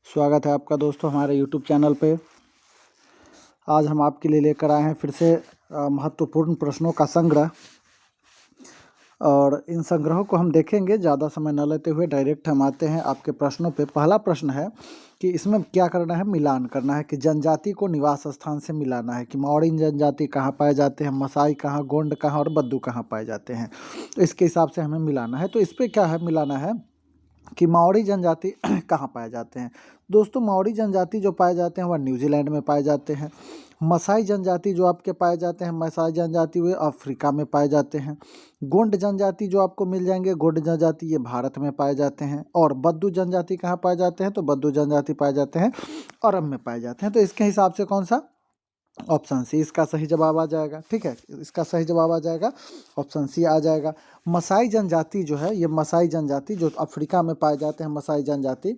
स्वागत है आपका दोस्तों हमारे यूट्यूब चैनल पे। आज हम आपके लिए लेकर आए हैं फिर से महत्वपूर्ण प्रश्नों का संग्रह, और इन संग्रहों को हम देखेंगे। ज़्यादा समय न लेते हुए डायरेक्ट हम आते हैं आपके प्रश्नों पे। पहला प्रश्न है कि इसमें क्या करना है, मिलान करना है कि जनजाति को निवास स्थान से मिलाना है कि मौर्य जनजाति कहाँ पाए जाते हैं, मसाई कहाँ, गोंड कहाँ और बद्दू कहाँ पाए जाते हैं। तो इसके हिसाब से हमें मिलाना है। तो इस पर क्या है, मिलाना है कि मौर्य जनजाति कहाँ पाए जाते हैं। दोस्तों, मौर्य जनजाति जो पाए जाते हैं वह न्यूजीलैंड में पाए जाते हैं। मसाई जनजाति जो आपके पाए जाते हैं, मसाई जनजाति वे अफ्रीका में पाए जाते हैं। गोंड जनजाति जो आपको मिल जाएंगे, गोंड जनजाति ये भारत में पाए जाते हैं। और बद्दू जनजाति कहाँ पाए जाते हैं, तो बद्दू जनजाति पाए जाते हैं अरब में पाए जाते हैं। तो इसके हिसाब से कौन सा, ऑप्शन सी इसका सही जवाब आ जाएगा। ठीक है, इसका सही जवाब आ जाएगा, ऑप्शन सी आ जाएगा। मसाई जनजाति जो है, ये मसाई जनजाति जो अफ्रीका में पाए जाते हैं, मसाई जनजाति,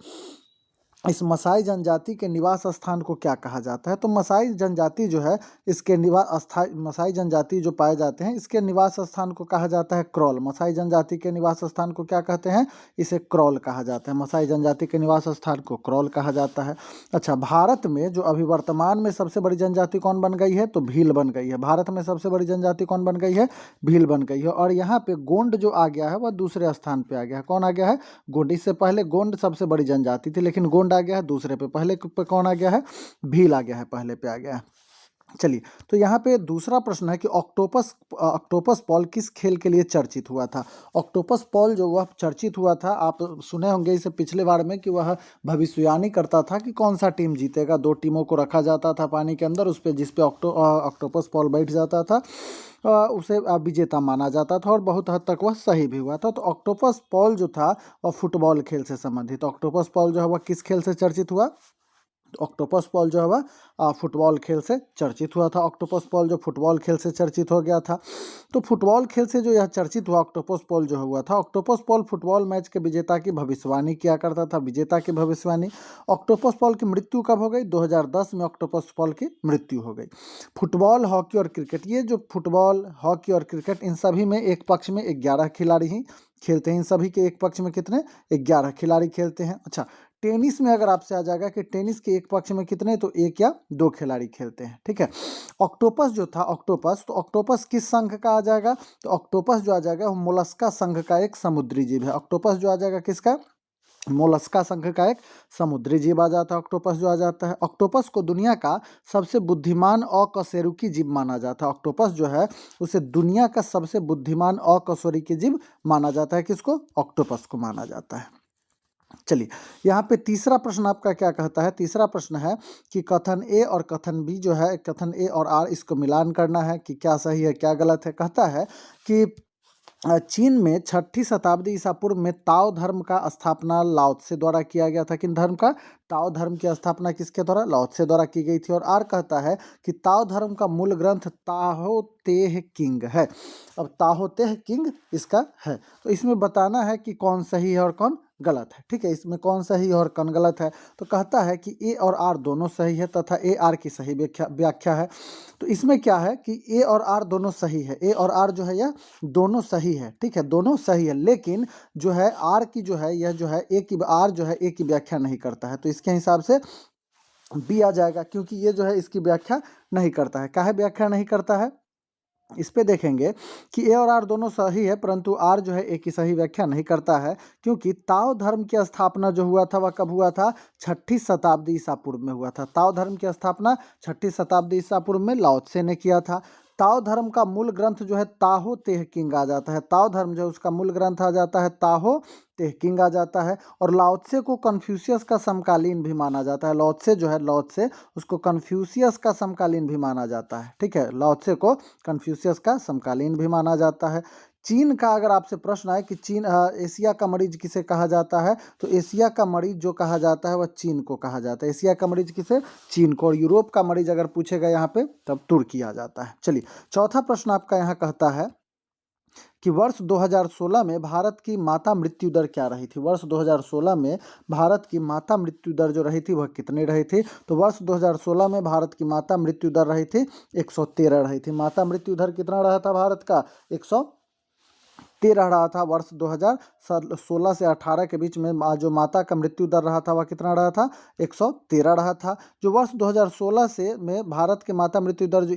इस मसाई जनजाति के निवास स्थान को क्या कहा जाता है। तो मसाई जनजाति जो है, इसके मसाई जनजाति जो पाए जाते हैं, इसके निवास स्थान को कहा जाता है क्रॉल। मसाई जनजाति के निवास स्थान को क्या कहते हैं, इसे क्रॉल कहा जाता है। मसाई जनजाति के निवास स्थान को क्रॉल कहा जाता है। अच्छा, भारत में जो अभी वर्तमान में सबसे बड़ी जनजाति कौन बन गई है, तो भील बन गई है। भारत में सबसे बड़ी जनजाति कौन बन गई है, भील बन गई है। और यहाँ पे गोंड जो आ गया है वह दूसरे स्थान पे आ गया है। कौन आ गया है, गोंड। इससे पहले गोंड सबसे बड़ी जनजाति थी, लेकिन गोंड आ गया है दूसरे पे। पहले पे कौन आ गया है, भील आ गया है, पहले पे आ गया है। चलिए, तो यहाँ पे दूसरा प्रश्न है कि ऑक्टोपस पॉल किस खेल के लिए चर्चित हुआ था। ऑक्टोपस पॉल जो वह चर्चित हुआ था, आप सुने होंगे इसे पिछले बार में, कि वह भविष्यवाणी करता था कि कौन सा टीम जीतेगा। दो टीमों को रखा जाता था पानी के अंदर, उस पर जिस पे ऑक्टोपस पॉल बैठ जाता था उसे विजेता माना जाता था, और बहुत हद तक वह सही भी हुआ था। तो ऑक्टोपस पॉल जो था वह फुटबॉल खेल से संबंधित। ऑक्टोपस पॉल जो है वह किस खेल से चर्चित हुआ, ऑक्टोपस पॉल जो है वह फुटबॉल खेल से चर्चित हुआ था। ऑक्टोपस पॉल जो फुटबॉल खेल से चर्चित हो गया था। तो फुटबॉल खेल से जो यह चर्चित हुआ ऑक्टोपस पॉल जो हुआ था, ऑक्टोपस पॉल फुटबॉल मैच के विजेता की भविष्यवाणी किया करता था, विजेता की भविष्यवाणी। ऑक्टोपस पॉल की मृत्यु कब हो गई, 2010 में ऑक्टोपस पॉल की मृत्यु हो गई। फुटबॉल, हॉकी और क्रिकेट, ये जो फुटबॉल, हॉकी और क्रिकेट, इन सभी में एक पक्ष में 11 खिलाड़ी ही खेलते हैं। इन सभी के एक पक्ष में कितने, 11 खिलाड़ी खेलते हैं। अच्छा, टेनिस में अगर आपसे आ जाएगा कि टेनिस के एक पक्ष में कितने, तो 1 या 2 खिलाड़ी खेलते हैं। ठीक है। ऑक्टोपस जो था, ऑक्टोपस, तो ऑक्टोपस किस संघ का आ जाएगा, तो ऑक्टोपस जो आ जाएगा वो मोलस्का संघ का एक समुद्री जीव है। ऑक्टोपस जो आ जाएगा किसका, मोलस्का संघ का एक समुद्री जीव आ जाता है। ऑक्टोपस जो आ जाता है, ऑक्टोपस को दुनिया का सबसे बुद्धिमान अकशेरुकी जीव माना जाता है। ऑक्टोपस जो है उसे दुनिया का सबसे बुद्धिमान अकशेरुकी जीव माना जाता है। किसको, ऑक्टोपस को माना जाता है। चलिए, यहाँ पे तीसरा प्रश्न आपका क्या कहता है। तीसरा प्रश्न है कि कथन ए और कथन बी जो है, कथन ए और आर, इसको मिलान करना है कि क्या सही है क्या गलत है। कहता है कि चीन में 6ठी शताब्दी ईसा पूर्व में ताओ धर्म का स्थापना लाओ त्से द्वारा किया गया था। किन धर्म का, ताओ धर्म की स्थापना किसके द्वारा, लाओ त्से द्वारा की गई थी। और आर कहता है कि ताओ धर्म का मूल ग्रंथ ताहो तेह किंग है। अब ताहो तेह किंग इसका है, तो इसमें बताना है कि कौन सही है और कौन गलत है। ठीक है, इसमें कौन सही है और कौन गलत है। तो कहता है कि ए और आर दोनों सही है तथा ए आर की सही व्याख्या है। तो इसमें क्या है कि ए और आर दोनों सही है, ए और आर जो है यह दोनों सही है। ठीक है, दोनों सही है, लेकिन जो है आर की जो है, यह जो है ए की, आर जो है ए की व्याख्या नहीं करता है। तो इसके हिसाब से बी आ जाएगा, क्योंकि ये जो है इसकी व्याख्या नहीं करता है। काहे व्याख्या नहीं करता है, इस पे देखेंगे कि ए और आर दोनों सही है, परंतु आर जो है ए की सही व्याख्या नहीं करता है। क्योंकि ताओ धर्म की स्थापना जो हुआ था वह कब हुआ था, 6ठी शताब्दी ईसा पूर्व में हुआ था। ताओ धर्म की स्थापना 6ठी शताब्दी ईसा पूर्व में लाओ त्से ने किया था। ताओ धर्म का मूल ग्रंथ जो है ताहो तेह किंग आ जाता है। ताओ धर्म जो है उसका मूल ग्रंथ आ जाता है ताहो तेह किंग आ जाता है। और लाओ त्से को कन्फ्यूशियस का समकालीन भी माना जाता है। लाओ त्से जो है, लाओ त्से, उसको कन्फ्यूशियस का समकालीन भी माना जाता है। ठीक है, लाओ त्से को कन्फ्यूशियस का समकालीन भी माना जाता है। चीन का अगर आपसे प्रश्न आए कि चीन एशिया का मरीज किसे कहा जाता है, तो एशिया का मरीज जो कहा जाता है वह चीन को कहा जाता है। एशिया का मरीज किसे, चीन को। और यूरोप का मरीज अगर पूछेगा यहाँ पे, तब तुर्की आ जाता है। चलिए, चौथा प्रश्न आपका यहाँ कहता है कि वर्ष 2016 में भारत की माता मृत्यु दर क्या रही थी। वर्ष 2016 में भारत की माता मृत्यु दर जो रही थी वह कितनी रही थी। तो वर्ष 2016 में भारत की माता मृत्यु दर रही थी 113 रही थी। माता मृत्यु दर कितना रहा था भारत का, 113 रहा था। वर्ष 2016 से 18 के बीच में जो माता का मृत्यु दर रहा था वह कितना रहा था? 113 रहा था। जो वर्ष 2016 से में भारत के माता मृत्यु दर जो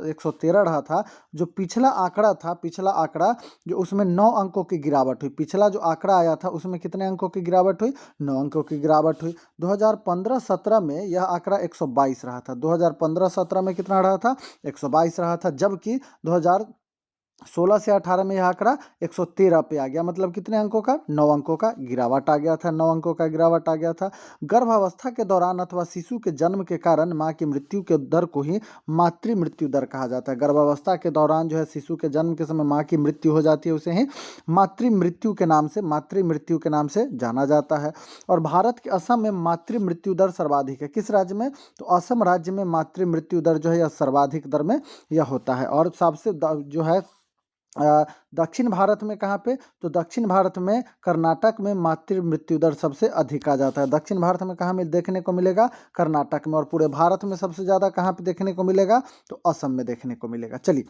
113 रहा था, जो पिछला आंकड़ा था, पिछला आंकड़ा जो उसमें 9 अंकों की गिरावट हुई। पिछला जो आंकड़ा आया था उसमें कितने अंकों की गिरावट हुई? 9 अंकों की गिरावट हुई। 2015-17 में यह आंकड़ा 122 रहा था। 2015-17 में कितना रहा था? 122 रहा था। जबकि 2016 से 18 में यह आंकड़ा 113 पे आ गया। मतलब कितने अंकों का? 9 अंकों का गिरावट आ गया था। 9 अंकों का गिरावट आ गया था। गर्भावस्था के दौरान अथवा शिशु के जन्म के कारण माँ की मृत्यु के दर को ही मातृ मृत्यु दर कहा जाता है। गर्भावस्था के दौरान जो है शिशु के जन्म के समय माँ की मृत्यु हो जाती है, उसे ही मातृ मृत्यु के नाम से जाना जाता है। और भारत के असम में मातृ मृत्यु दर सर्वाधिक है। किस राज्य में? तो असम राज्य में मातृ मृत्यु दर जो है यह सर्वाधिक दर में यह होता है। और सबसे जो है दक्षिण भारत में कहाँ पे? तो दक्षिण भारत में कर्नाटक में मातृ मृत्यु दर सबसे अधिक आ जाता है। दक्षिण भारत में कहाँ में देखने को मिलेगा? कर्नाटक में। और पूरे भारत में सबसे ज़्यादा कहाँ पे देखने को मिलेगा? तो असम में देखने को मिलेगा। चलिए,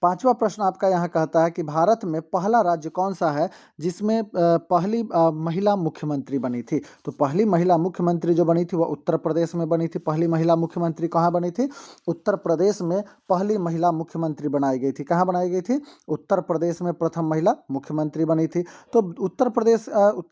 पांचवा प्रश्न आपका यहाँ कहता है कि भारत में पहला राज्य कौन सा है जिसमें पहली महिला मुख्यमंत्री बनी थी? तो पहली महिला मुख्यमंत्री जो बनी थी वह उत्तर प्रदेश में बनी थी। पहली महिला मुख्यमंत्री कहाँ बनी थी? उत्तर प्रदेश में पहली महिला मुख्यमंत्री बनाई गई थी। कहाँ बनाई गई थी? उत्तर प्रदेश में प्रथम महिला मुख्यमंत्री बनी थी। तो उत्तर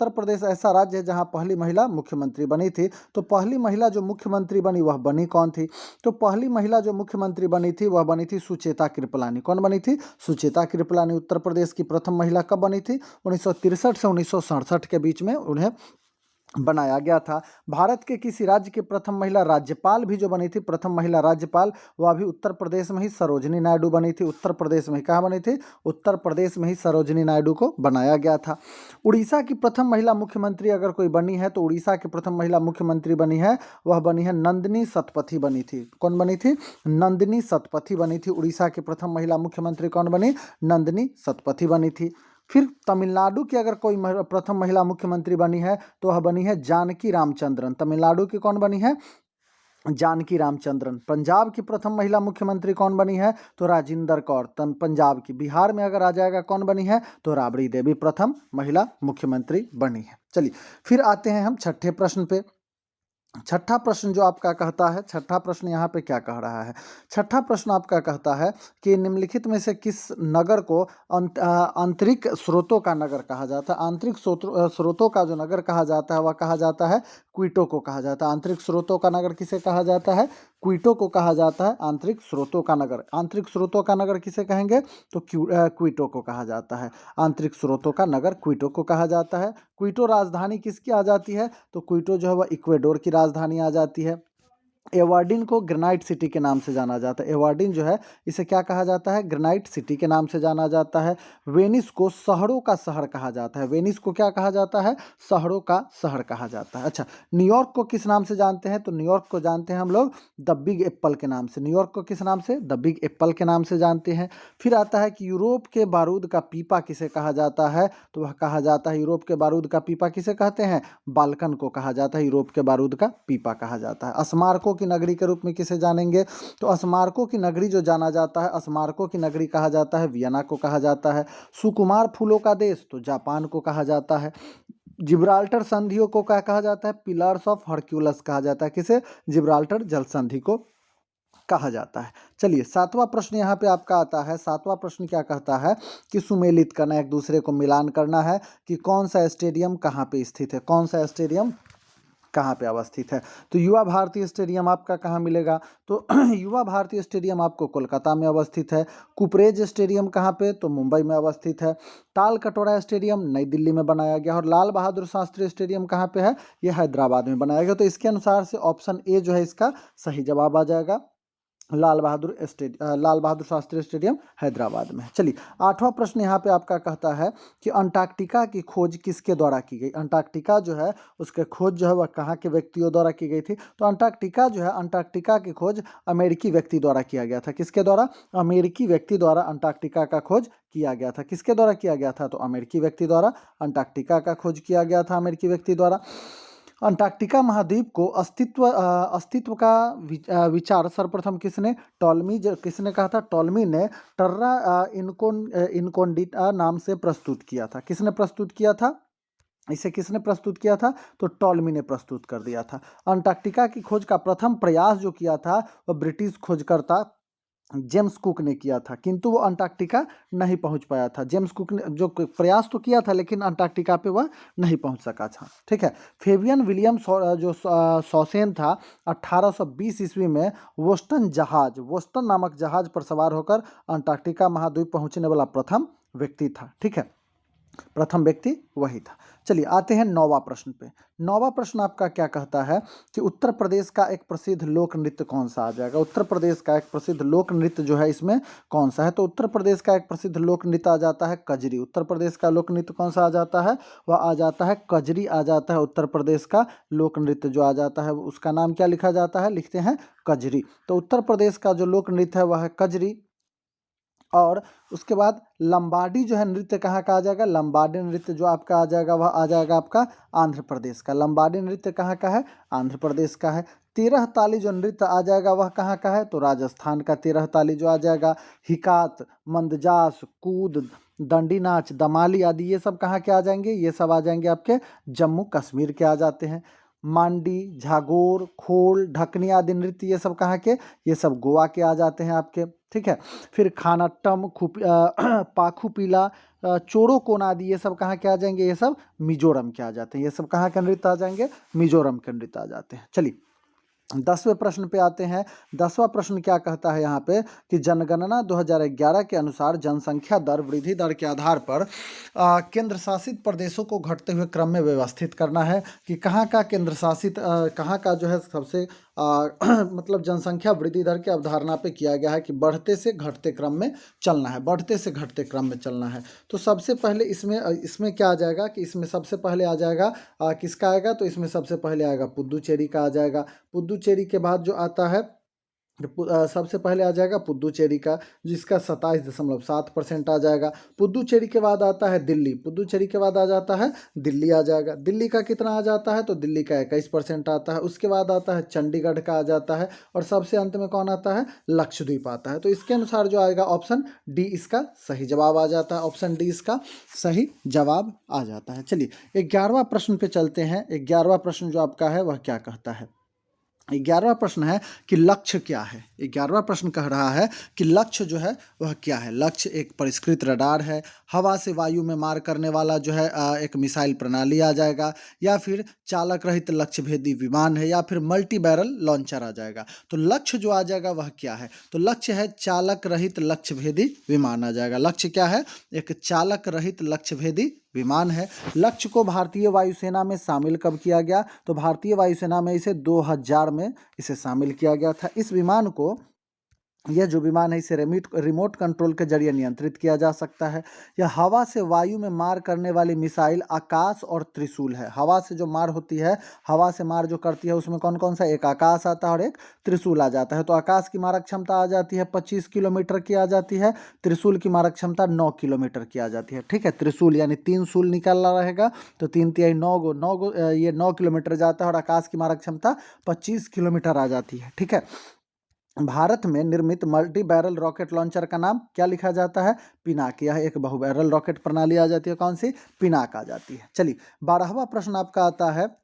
प्रदेश ऐसा राज्य है जहाँ पहली महिला मुख्यमंत्री बनी थी। तो पहली महिला जो मुख्यमंत्री बनी वह बनी कौन थी? तो पहली महिला जो मुख्यमंत्री बनी थी वह बनी थी सुचेता कृपलानी। कौन बनी थी? सुचेता कृपलानी उत्तर प्रदेश की प्रथम महिला कब बनी थी? 1963 से 1967 के बीच में उन्हें बनाया गया था। भारत के किसी राज्य की प्रथम महिला राज्यपाल भी जो बनी थी, प्रथम महिला राज्यपाल, वह भी उत्तर प्रदेश में ही सरोजिनी नायडू बनी थी। उत्तर प्रदेश में कहाँ बनी थी? उत्तर प्रदेश में ही सरोजिनी नायडू को बनाया गया था। उड़ीसा की प्रथम महिला मुख्यमंत्री अगर कोई बनी है तो उड़ीसा की प्रथम महिला मुख्यमंत्री बनी है, वह बनी है नंदिनी सतपथी बनी थी। कौन बनी थी? नंदिनी सतपथी बनी थी। उड़ीसा की प्रथम महिला मुख्यमंत्री कौन बनी? नंदिनी सतपथी बनी थी। फिर तमिलनाडु की अगर कोई प्रथम महिला मुख्यमंत्री बनी है तो वह बनी है जानकी रामचंद्रन। तमिलनाडु की कौन बनी है? जानकी रामचंद्रन। पंजाब की प्रथम महिला मुख्यमंत्री कौन बनी है? तो राजिंदर कौर पंजाब की। बिहार में अगर आ जाएगा कौन बनी है? तो राबड़ी देवी प्रथम महिला मुख्यमंत्री बनी है। चलिए, फिर आते हैं हम छठे प्रश्न पे। छठा प्रश्न जो आपका कहता है, छठा प्रश्न यहाँ पे क्या कह रहा है? छठा प्रश्न आपका कहता है कि निम्नलिखित में से किस नगर को आंतरिक स्रोतों का नगर कहा जाता है? आंतरिक स्रोतों का जो नगर कहा जाता है वह कहा जाता है क्वीटो को कहा जाता है। आंतरिक स्रोतों का नगर किसे कहा जाता है? क्वीटो को कहा जाता है आंतरिक स्रोतों का नगर। आंतरिक स्रोतों का नगर किसे कहेंगे? तो क्वीटो को कहा जाता है। आंतरिक स्रोतों का नगर क्वीटो को कहा जाता है। क्वीटो राजधानी किसकी आ जाती है? तो क्वीटो जो है वह इक्वेडोर की राजधानी आ जाती है। एवार्डिन को ग्रेनाइट सिटी के नाम से जाना जाता है। एवार्डिन जो है इसे क्या कहा जाता है? ग्रेनाइट सिटी के नाम से जाना जाता है। वेनिस को शहरों का शहर कहा जाता है। वेनिस को क्या कहा जाता है? शहरों का शहर कहा जाता है। अच्छा, न्यूयॉर्क को किस नाम से जानते हैं? तो न्यूयॉर्क को जानते हैं हम लोग द बिग एप्पल के नाम से। न्यूयॉर्क को किस नाम से? द बिग एप्पल के नाम से जानते हैं। फिर आता है कि यूरोप के बारूद का पीपा किसे कहा जाता है? तो वह कहा जाता है, यूरोप के बारूद का पीपा किसे कहते हैं? बाल्कन को कहा जाता है यूरोप के बारूद का पीपा कहा जाता है। स्मारकों की नगरी के रूप में किसे जानेंगे? तो स्मारकों की नगरी जो जाना जाता है, स्मारकों की नगरी कहा जाता है वियना को कहा जाता है। सुकुमार फूलों का देश तो जापान को कहा जाता है। जिब्राल्टर संधियों को क्या कहा जाता है? पिलर्स ऑफ हरक्यूलस कहा जाता है। किसे? जिब्राल्टर जल संधि को कहा जाता है। चलिए, सातवां प्रश्न यहाँ पे आपका आता है। सातवां प्रश्न क्या कहता है कि सुमेलित करना, एक दूसरे को मिलान करना है कि कौन सा स्टेडियम कहाँ पे स्थित है, कौन सा स्टेडियम कहाँ पे अवस्थित है। तो युवा भारती स्टेडियम आपका कहाँ मिलेगा? तो युवा भारती स्टेडियम आपको कोलकाता में अवस्थित है। कुपरेज स्टेडियम कहाँ पे? तो मुंबई में अवस्थित है। ताल कटोरा स्टेडियम नई दिल्ली में बनाया गया। और लाल बहादुर शास्त्री स्टेडियम कहाँ पे है? यह हैदराबाद में बनाया गया। तो इसके अनुसार से ऑप्शन ए जो है इसका सही जवाब आ जाएगा। लाल बहादुर शास्त्री स्टेडियम हैदराबाद में है। चलिए, आठवां प्रश्न यहाँ पे आपका कहता है कि अंटार्कटिका की खोज किसके द्वारा की गई? अंटार्कटिका जो है उसके खोज जो है वह कहाँ के व्यक्तियों द्वारा की गई थी? तो अंटार्कटिका जो है, अंटार्कटिका की खोज अमेरिकी व्यक्ति द्वारा किया गया था। किसके द्वारा? अमेरिकी व्यक्ति द्वारा अंटार्कटिका का खोज किया गया था। किसके द्वारा किया गया था? तो अमेरिकी व्यक्ति द्वारा अंटार्कटिका का खोज किया गया था, अमेरिकी व्यक्ति द्वारा। अंटार्कटिका महाद्वीप को अस्तित्व का विचार सर्वप्रथम किसने, टॉलमी, किसने कहा था, टॉलमी ने टर्रा इनकोंडिटा नाम से प्रस्तुत किया था। किसने प्रस्तुत किया था, इसे किसने प्रस्तुत किया था, तो टॉलमी ने प्रस्तुत कर दिया था। अंटार्कटिका की खोज का प्रथम प्रयास जो किया था वह ब्रिटिश खोजकर्ता जेम्स कुक ने किया था, किंतु वो अंटार्कटिका नहीं पहुंच पाया था। जेम्स कुक ने जो प्रयास तो किया था लेकिन अंटार्कटिका पे वह नहीं पहुंच सका था। ठीक है, फेबियन विलियम जो सॉसेन था 1820 ईस्वी में वोस्टन नामक जहाज पर सवार होकर अंटार्कटिका महाद्वीप पहुंचने वाला प्रथम व्यक्ति था। ठीक है, प्रथम व्यक्ति वही था। चलिए आते हैं 9वां प्रश्न पे। 9वां प्रश्न आपका क्या कहता है कि उत्तर प्रदेश का एक प्रसिद्ध लोक नृत्य कौन सा आ जाएगा। उत्तर प्रदेश का एक प्रसिद्ध लोक नृत्य जो है इसमें कौन सा है, तो उत्तर प्रदेश का एक प्रसिद्ध लोक नृत्य आ जाता है कजरी। उत्तर प्रदेश का लोक नृत्य कौन सा आ जाता है, वह आ जाता है कजरी आ जाता है। उत्तर प्रदेश का लोक नृत्य जो आ जाता है उसका नाम क्या लिखा जाता है, लिखते हैं कजरी। तो उत्तर प्रदेश का जो लोक नृत्य है वह है कजरी। और उसके बाद लंबाडी जो है नृत्य कहाँ का आ जाएगा, लंबाडी नृत्य जो आपका आ जाएगा वह आ जाएगा आपका आंध्र प्रदेश का। लंबाडी नृत्य कहाँ का है, आंध्र प्रदेश का है। 13 ताली जो नृत्य आ जाएगा वह कहाँ का है, तो राजस्थान का 13 ताली जो आ जाएगा। हिकात, मंदजास, कूद, दंडी नाच, दमाली आदि ये सब कहाँ के आ जाएंगे, ये सब आ जाएंगे आपके जम्मू कश्मीर के आ जाते हैं। मांडी, झागोर, खोल, ढकनी आदि नृत्य ये सब कहाँ के, ये सब गोवा के आ जाते हैं आपके। ठीक है, फिर खानाट्टम, पाखू पीला, चोरो कोन आदि ये सब कहाँ के आ जाएंगे, ये सब मिजोरम के आ जाते हैं। ये सब कहाँ के नृत्य आ जाएंगे, मिजोरम के नृत्य आ जाते हैं। चलिए 10वें प्रश्न पे आते हैं। 10वां प्रश्न क्या कहता है यहाँ पे कि जनगणना 2011 के अनुसार जनसंख्या दर वृद्धि दर के आधार पर केंद्र शासित प्रदेशों को घटते हुए क्रम में व्यवस्थित करना है कि कहाँ का केंद्र शासित कहाँ का जो है सबसे मतलब जनसंख्या वृद्धि दर की अवधारणा पे किया गया है कि बढ़ते से घटते क्रम में चलना है, बढ़ते से घटते क्रम में चलना है। तो सबसे पहले इसमें क्या आ जाएगा कि इसमें सबसे पहले आ जाएगा किसका आएगा, तो इसमें सबसे पहले आएगा पुद्दुचेरी का आ जाएगा। पुद्दुचेरी के बाद जो आता है सबसे पहले आ जाएगा पुद्दुचेरी का जिसका 27.7% आ जाएगा। पुद्दुचेरी के बाद आता है दिल्ली, पुद्दुचेरी के बाद आ जाता है दिल्ली आ जाएगा। दिल्ली का कितना आ जाता है, तो दिल्ली का 21% आता है। उसके बाद आता है चंडीगढ़ का आ जाता है और सबसे अंत में कौन आता है, लक्षद्वीप आता है। तो इसके अनुसार जो आएगा ऑप्शन डी इसका सही जवाब आ जाता है। ऑप्शन डी इसका सही जवाब आ जाता है। चलिए 11वां प्रश्न पे चलते हैं। 11वां प्रश्न जो आपका है वह क्या कहता है, 11वां प्रश्न है कि लक्ष्य क्या है। 11वां प्रश्न कह रहा है कि लक्ष्य जो है वह क्या है। लक्ष्य एक परिष्कृत रडार है, हवा से वायु में मार करने वाला जो है एक मिसाइल प्रणाली आ जाएगा, या फिर चालक रहित लक्ष्य भेदी विमान है, या फिर मल्टी बैरल लॉन्चर आ जाएगा। तो लक्ष्य जो आ जाएगा वह क्या है, तो लक्ष्य है चालक रहित लक्ष्य भेदी विमान आ जाएगा। लक्ष्य क्या है, एक चालक रहित लक्ष्य भेदी विमान है। लक्ष्य को भारतीय वायुसेना में शामिल कब किया गया, तो भारतीय वायुसेना में इसे 2000 में इसे शामिल किया गया था। इस विमान को, यह जो विमान है इसे रिमोट कंट्रोल के जरिए नियंत्रित किया जा सकता है। यह हवा से वायु में मार करने वाली मिसाइल आकाश और त्रिशूल है। हवा से जो मार होती है, हवा से मार जो करती है उसमें कौन कौन सा, एक आकाश आता है और एक त्रिशूल आ जाता है। तो आकाश की मारक क्षमता आ जाती है 25 किलोमीटर की आ जाती है, त्रिशूल की मारक क्षमता 9 किलोमीटर की आ जाती है। ठीक है, त्रिशूल यानी 3 शूल निकालना रहेगा तो 3 तिहाई 9 ये 9 किलोमीटर जाता है और आकाश की मारक क्षमता 25 किलोमीटर आ जाती है। ठीक है, भारत में निर्मित मल्टी बैरल रॉकेट लॉन्चर का नाम क्या लिखा जाता है, पिनाक। यह एक बहुबैरल रॉकेट प्रणाली आ जाती है, कौन सी, पिनाक आ जाती है। चलिए 12वां प्रश्न आपका आता है।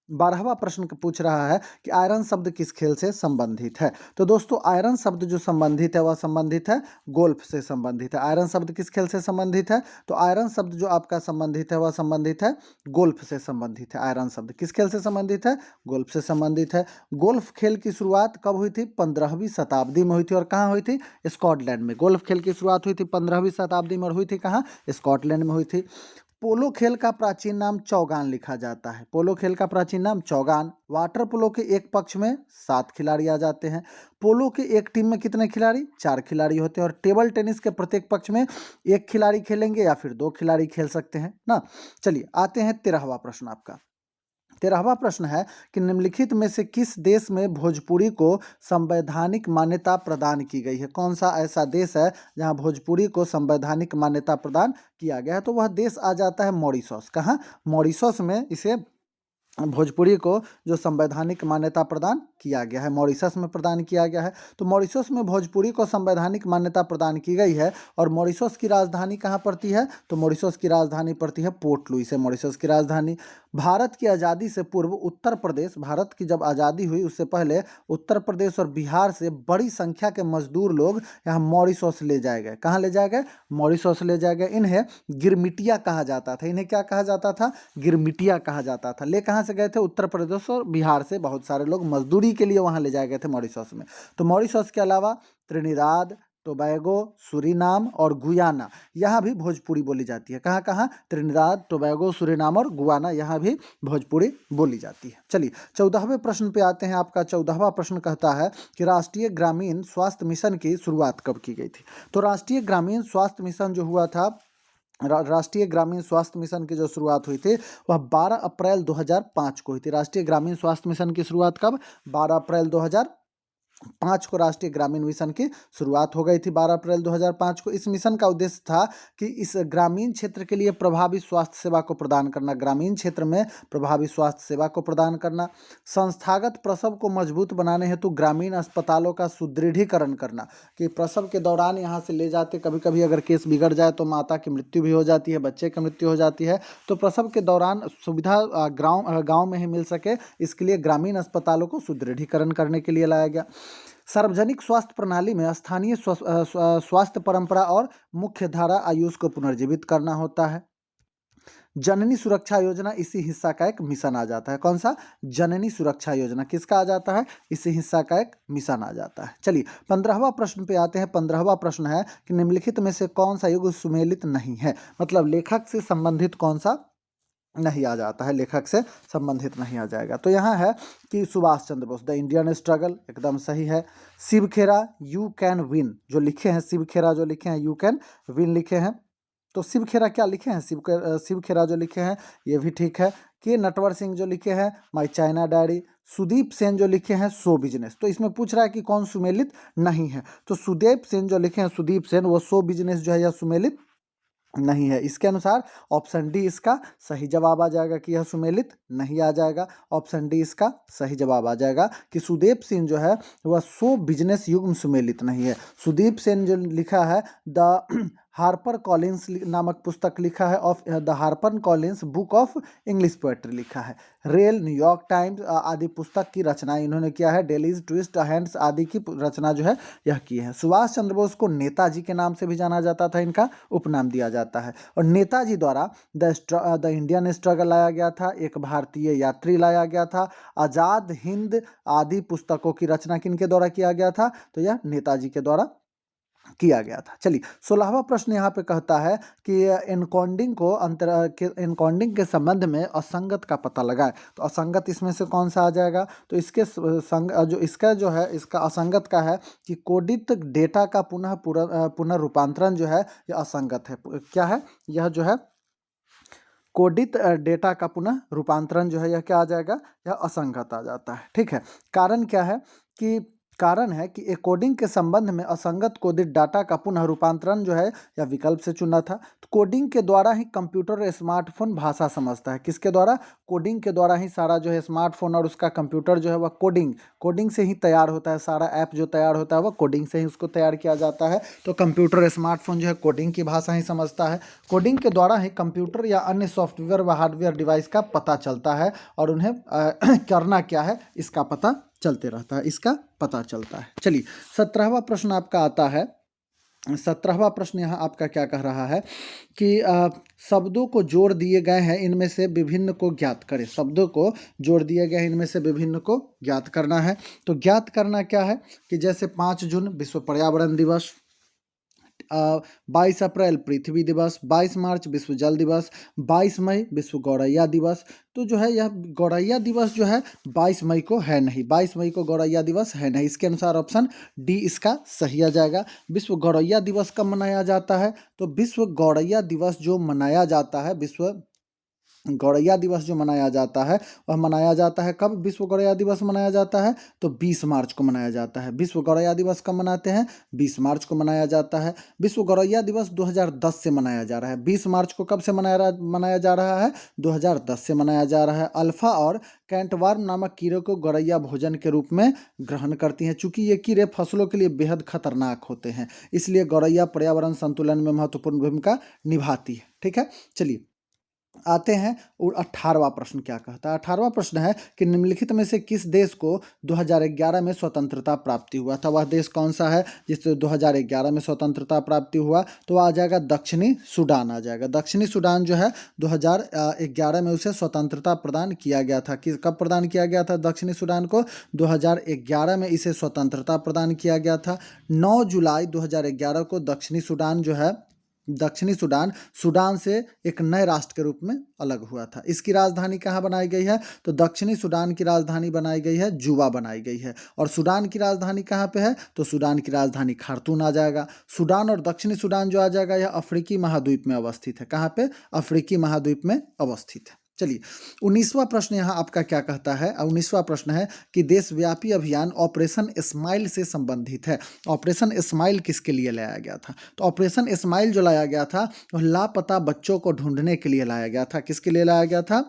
12वां प्रश्न पूछ रहा है कि आयरन शब्द किस खेल से संबंधित है। तो दोस्तों आयरन शब्द जो संबंधित है वह संबंधित है गोल्फ से संबंधित है। आयरन शब्द किस खेल से संबंधित है, तो आयरन शब्द जो आपका संबंधित है वह संबंधित है गोल्फ से संबंधित है। आयरन शब्द किस खेल से संबंधित है, गोल्फ से संबंधित है। गोल्फ खेल की शुरुआत कब हुई थी, 15वीं शताब्दी में हुई थी और कहाँ हुई थी, स्कॉटलैंड में। गोल्फ खेल की शुरुआत हुई थी 15वीं शताब्दी में और हुई थी कहाँ, स्कॉटलैंड में हुई थी। पोलो खेल का प्राचीन नाम चौगान लिखा जाता है। पोलो खेल का प्राचीन नाम चौगान। वाटर पोलो के एक पक्ष में 7 खिलाड़ी आ जाते हैं। पोलो के एक टीम में कितने खिलाड़ी, 4 खिलाड़ी होते हैं। और टेबल टेनिस के प्रत्येक पक्ष में 1 खिलाड़ी खेलेंगे या फिर 2 खिलाड़ी खेल सकते हैं ना। चलिए आते हैं 13वां प्रश्न आपका। 13वां प्रश्न है कि निम्नलिखित में से किस देश में भोजपुरी को संवैधानिक मान्यता प्रदान की गई है। कौन सा ऐसा देश है जहां भोजपुरी को संवैधानिक मान्यता प्रदान किया गया है, तो वह देश आ जाता है मॉरिशस। कहाँ, मॉरिशस में इसे भोजपुरी को जो संवैधानिक मान्यता प्रदान किया गया है, मॉरिशस में प्रदान किया गया है। तो मॉरिशस में भोजपुरी को संवैधानिक मान्यता प्रदान की गई है। और मॉरिशस की राजधानी कहाँ पड़ती है? तो मॉरिशस की राजधानी पड़ती है पोर्ट लुइस है मॉरिशस की राजधानी। भारत की आज़ादी से पूर्व उत्तर प्रदेश, भारत की जब आज़ादी हुई उससे पहले उत्तर प्रदेश और बिहार से बड़ी संख्या के मजदूर लोग यहाँ मॉरिशस ले जाए गए। कहाँ ले जाए गए? मॉरिशस ले जाए गए। इन्हें गिरमिटिया कहा जाता था। इन्हें क्या कहा जाता था? गिरमिटिया कहा जाता था। ले कहाँ से गए थे? उत्तर प्रदेश और बिहार से बहुत सारे लोग मजदूरी के लिए वहाँ ले जाए गए थे मॉरिशस में। तो मॉरिशस के अलावा त्रिनिदाद, टोबैगो, सूरीनाम और गुयाना, यहाँ भी भोजपुरी बोली जाती है। कहाँ कहाँ? त्रिनिदाद, टोबैगो, सूरीनाम और गुयाना, यहाँ भी भोजपुरी बोली जाती है। चलिए 14वें प्रश्न पे आते हैं। आपका 14वां प्रश्न कहता है कि राष्ट्रीय ग्रामीण स्वास्थ्य मिशन की शुरुआत कब की गई थी? तो राष्ट्रीय ग्रामीण स्वास्थ्य मिशन जो हुआ था, राष्ट्रीय ग्रामीण स्वास्थ्य मिशन की जो शुरुआत हुई थी वह 12 अप्रैल 2005 को हुई थी। राष्ट्रीय ग्रामीण स्वास्थ्य मिशन की शुरुआत कब? 12 अप्रैल 2005 को राष्ट्रीय ग्रामीण मिशन की शुरुआत हो गई थी। 12 अप्रैल 2005 को। इस मिशन का उद्देश्य था कि इस ग्रामीण क्षेत्र के लिए प्रभावी स्वास्थ्य सेवा को प्रदान करना, ग्रामीण क्षेत्र में प्रभावी स्वास्थ्य सेवा को प्रदान करना, संस्थागत प्रसव को मजबूत बनाने हेतु ग्रामीण अस्पतालों का सुदृढ़ीकरण करना, कि प्रसव के दौरान यहाँ से ले जाते, कभी कभी अगर केस बिगड़ जाए तो माता की मृत्यु भी हो जाती है, बच्चे की मृत्यु हो जाती है, तो प्रसव के दौरान सुविधा गाँव में ही मिल सके, इसके लिए ग्रामीण अस्पतालों को सुदृढ़ीकरण करने के लिए लाया गया। सार्वजनिक स्वास्थ्य प्रणाली में स्थानीय स्वास्थ्य परंपरा और मुख्य धारा आयुष को पुनर्जीवित करना होता है। जननी सुरक्षा योजना इसी हिस्सा का एक मिशन आ जाता है। कौन सा? जननी सुरक्षा योजना किसका आ जाता है? इसी हिस्सा का एक मिशन आ जाता है। चलिए 15वां प्रश्न पे आते हैं। 15वां प्रश्न है कि निम्नलिखित में से कौन सा युग सुमेलित नहीं है? मतलब लेखक से संबंधित कौन सा नहीं आ जाता है, लेखक से संबंधित नहीं आ जाएगा। तो यहाँ है कि Subhash Chandra Bose, the Indian struggle, एकदम सही है। शिव खेरा, यू कैन विन, जो लिखे हैं शिव खेरा, जो लिखे हैं यू कैन विन लिखे हैं। तो शिव खेरा क्या लिखे हैं? शिव खेरा जो लिखे हैं ये भी ठीक है। के नटवर सिंह जो लिखे हैं my China diary, Sudeep Sen जो लिखे हैं शो बिजनेस। तो इसमें पूछ रहा है कि कौन सुमेलित नहीं है, तो सुदीप सेन जो लिखे हैं, सुदीप सेन, वो शो बिजनेस जो है यह सुमेलित नहीं है। इसके अनुसार ऑप्शन डी इसका सही जवाब आ जाएगा कि यह सुमेलित नहीं आ जाएगा। ऑप्शन डी इसका सही जवाब आ जाएगा कि सुदीप सेन जो है वह शो बिजनेस युग में सुमेलित नहीं है। सुदीप सेन जो लिखा है द हार्पर कॉलिंस नामक पुस्तक लिखा है, of the Harper Collins book of English poetry लिखा है। रेल, न्यूयॉर्क टाइम्स आदि पुस्तक की रचना इन्होंने किया है। डेलीज ट्विस्ट हैंड्स आदि की रचना जो है यह की है। सुभाष चंद्र बोस को नेताजी के नाम से भी जाना जाता था, इनका उपनाम दिया जाता है। और नेताजी द्वारा द इंडियन स्ट्रगल लाया गया था, एक भारतीय यात्री लाया गया था, आज़ाद हिंद आदि पुस्तकों की रचना किनके द्वारा किया गया था? तो यह नेताजी के द्वारा किया गया था। चलिए 16वां प्रश्न यहाँ पे कहता है कि एनकोडिंग के संबंध में असंगत का पता लगाए। तो असंगत इसमें से कौन सा आ जाएगा? तो इसके इसका असंगत का है कि कोडित डेटा का पुनः रूपांतरण जो है यह असंगत है। क्या है? यह जो है कोडित डेटा का पुनः रूपांतरण जो है यह क्या आ जाएगा? यह असंगत आ जाता है। ठीक है। कारण क्या है? कारण है कि कोडिंग के संबंध में असंगत कोडित डाटा का पुनः रूपांतरण जो है यह विकल्प से चुना था। तो कोडिंग के द्वारा ही कंप्यूटर और स्मार्टफोन भाषा समझता है। किसके द्वारा? कोडिंग के द्वारा ही सारा जो है स्मार्टफोन और उसका कंप्यूटर जो है वह कोडिंग से ही तैयार होता है। सारा ऐप जो तैयार होता है वह कोडिंग से ही उसको तैयार किया जाता है। तो कंप्यूटर स्मार्टफोन जो है कोडिंग की भाषा ही समझता है। कोडिंग के द्वारा ही कंप्यूटर या अन्य सॉफ्टवेयर व हार्डवेयर डिवाइस का पता चलता है और उन्हें करना क्या है इसका पता चलते रहता है, इसका पता चलता है। चलिए 17वां प्रश्न आपका आता है। 17वां प्रश्न यहाँ आपका क्या कह रहा है कि शब्दों को जोड़ दिए गए हैं, इनमें से विभिन्न को ज्ञात करें। शब्दों को जोड़ दिए गए हैं, इनमें से विभिन्न को ज्ञात करना है। तो ज्ञात करना क्या है कि जैसे 5 जून विश्व पर्यावरण दिवस, 22 अप्रैल पृथ्वी दिवस, 22 मार्च विश्व जल दिवस, 22 मई विश्व गौरैया दिवस। तो जो है यह गौरैया दिवस जो है 22 मई को है नहीं, 22 मई को गौरैया दिवस है नहीं। इसके अनुसार ऑप्शन डी इसका सही आ जाएगा। विश्व गौरैया दिवस कब मनाया जाता है? तो विश्व गौरैया दिवस जो मनाया जाता है, विश्व गौरैया दिवस जो मनाया जाता है वह मनाया जाता है कब? विश्व गौरैया दिवस मनाया जाता है तो 20 मार्च को मनाया जाता है। विश्व गौरैया दिवस कब मनाते हैं? 20 मार्च को मनाया जाता है। विश्व गौरैया दिवस 2010 से मनाया जा रहा है। 20 मार्च को कब से मनाया जा रहा है? 2010 से मनाया जा रहा है। अल्फा और कैंटवार्म नामक कीड़े को गौरैया भोजन के रूप में ग्रहण करती हैं। चूंकि ये कीड़े फसलों के लिए बेहद खतरनाक होते हैं, इसलिए गौरैया पर्यावरण संतुलन में महत्वपूर्ण भूमिका निभाती है। ठीक है, चलिए आते हैं। और 18वां प्रश्न क्या कहता है? 18वां प्रश्न है कि निम्नलिखित में से किस देश को 2011 में स्वतंत्रता प्राप्ति हुआ था? वह देश कौन सा है जिससे 2011 में स्वतंत्रता प्राप्ति हुआ? तो आ जाएगा दक्षिणी सूडान आ जाएगा। दक्षिणी सूडान जो है 2011 में उसे स्वतंत्रता प्रदान किया गया था। कब प्रदान किया गया था दक्षिणी सूडान को? 2011 में इसे स्वतंत्रता प्रदान किया गया था। 9 जुलाई 2011 को दक्षिणी सूडान जो है, दक्षिणी सूडान सूडान से एक नए राष्ट्र के रूप में अलग हुआ था। इसकी राजधानी कहाँ बनाई गई है? तो दक्षिणी सूडान की राजधानी बनाई गई है, जुबा बनाई गई है। और सूडान की राजधानी कहाँ पे है? तो सूडान की राजधानी खार्तूम आ जाएगा। सूडान और दक्षिणी सूडान जो आ जाएगा यह अफ्रीकी महाद्वीप में अवस्थित है। कहाँ पे? अफ्रीकी महाद्वीप में अवस्थित है। चलिए 19वां प्रश्न यहाँ आपका क्या कहता है? 19वां प्रश्न है कि देशव्यापी अभियान ऑपरेशन स्माइल से संबंधित है। ऑपरेशन स्माइल किसके लिए लाया गया था? तो ऑपरेशन स्माइल जो लाया गया था वह लापता बच्चों को ढूंढने के लिए लाया गया था। किसके लिए लाया गया था?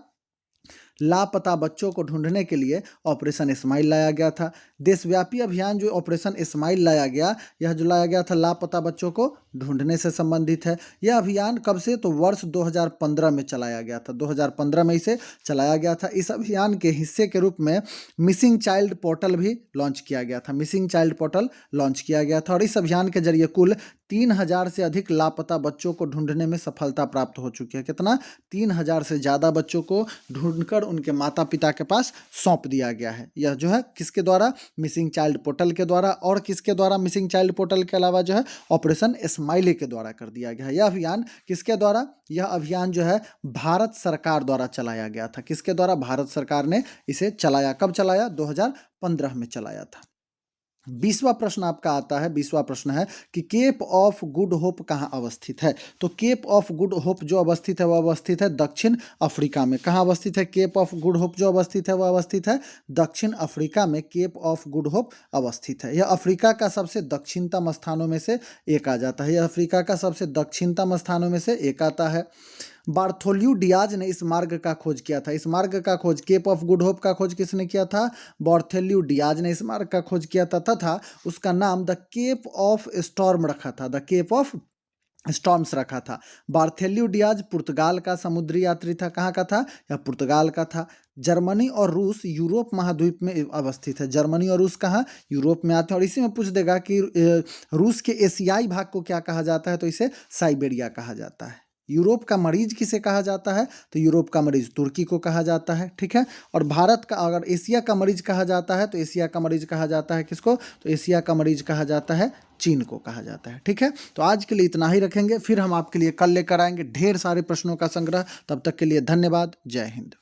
लापता बच्चों को ढूंढने के लिए ऑपरेशन स्माइल लाया गया था। देशव्यापी अभियान जो ऑपरेशन स्माइल लाया गया, यह जो लाया गया था लापता बच्चों को ढूंढने से संबंधित है। यह अभियान कब से? तो वर्ष 2015 में चलाया गया था। 2015 में इसे चलाया गया था। इस अभियान के हिस्से के रूप में मिसिंग चाइल्ड पोर्टल भी लॉन्च किया गया था। मिसिंग चाइल्ड पोर्टल लॉन्च किया गया था और इस अभियान के जरिए कुल 3000 से अधिक लापता बच्चों को ढूंढने में सफलता प्राप्त हो चुकी है। कितना? 3000 से ज़्यादा बच्चों को ढूंढकर उनके माता पिता के पास सौंप दिया गया है। यह जो है किसके द्वारा? मिसिंग चाइल्ड पोर्टल के द्वारा। और किसके द्वारा? मिसिंग चाइल्ड पोर्टल के अलावा जो है ऑपरेशन स्माइली के द्वारा कर दिया गया है। यह अभियान किसके द्वारा? यह अभियान जो है भारत सरकार द्वारा चलाया गया था। किसके द्वारा? भारत सरकार ने इसे चलाया। कब चलाया? 2015 में चलाया था। 20वां प्रश्न आपका आता है। 20वां प्रश्न है कि केप ऑफ गुड होप कहाँ अवस्थित है? तो केप ऑफ गुड होप जो अवस्थित है वह अवस्थित है दक्षिण अफ्रीका में। कहाँ अवस्थित है केप ऑफ गुड होप जो अवस्थित है? वह अवस्थित है दक्षिण अफ्रीका में। केप ऑफ गुड होप अवस्थित है। यह अफ्रीका का सबसे दक्षिणतम स्थानों में से एक आ जाता है। यह अफ्रीका का सबसे दक्षिणतम स्थानों में से एक आता है। बार्थोल्यू डियाज ने इस मार्ग का खोज किया था। इस मार्ग का खोज, केप ऑफ गुड होप का खोज किसने किया था? बार्थोल्यू डियाज ने इस मार्ग का खोज किया था तथा उसका नाम द केप ऑफ स्टॉर्म रखा था। द केप ऑफ स्टॉर्म्स रखा था। बार्थोल्यू डियाज पुर्तगाल का समुद्री यात्री था। कहाँ का था? यह पुर्तगाल का था। जर्मनी और रूस यूरोप महाद्वीप में अवस्थित है। जर्मनी और रूस कहाँ? यूरोप में आते हैं। और इसी में पूछ देगा कि रूस के एशियाई भाग को क्या कहा जाता है? तो इसे साइबेरिया कहा जाता है। यूरोप का मरीज किसे कहा जाता है? तो यूरोप का मरीज तुर्की को कहा जाता है। ठीक है। और भारत का अगर एशिया का मरीज कहा जाता है तो एशिया का मरीज कहा जाता है किसको? तो एशिया का मरीज कहा जाता है चीन को कहा जाता है। ठीक है। तो आज के लिए इतना ही रखेंगे, फिर हम आपके लिए कल लेकर आएंगे ढेर सारे प्रश्नों का संग्रह। तब तक के लिए धन्यवाद। जय हिंद।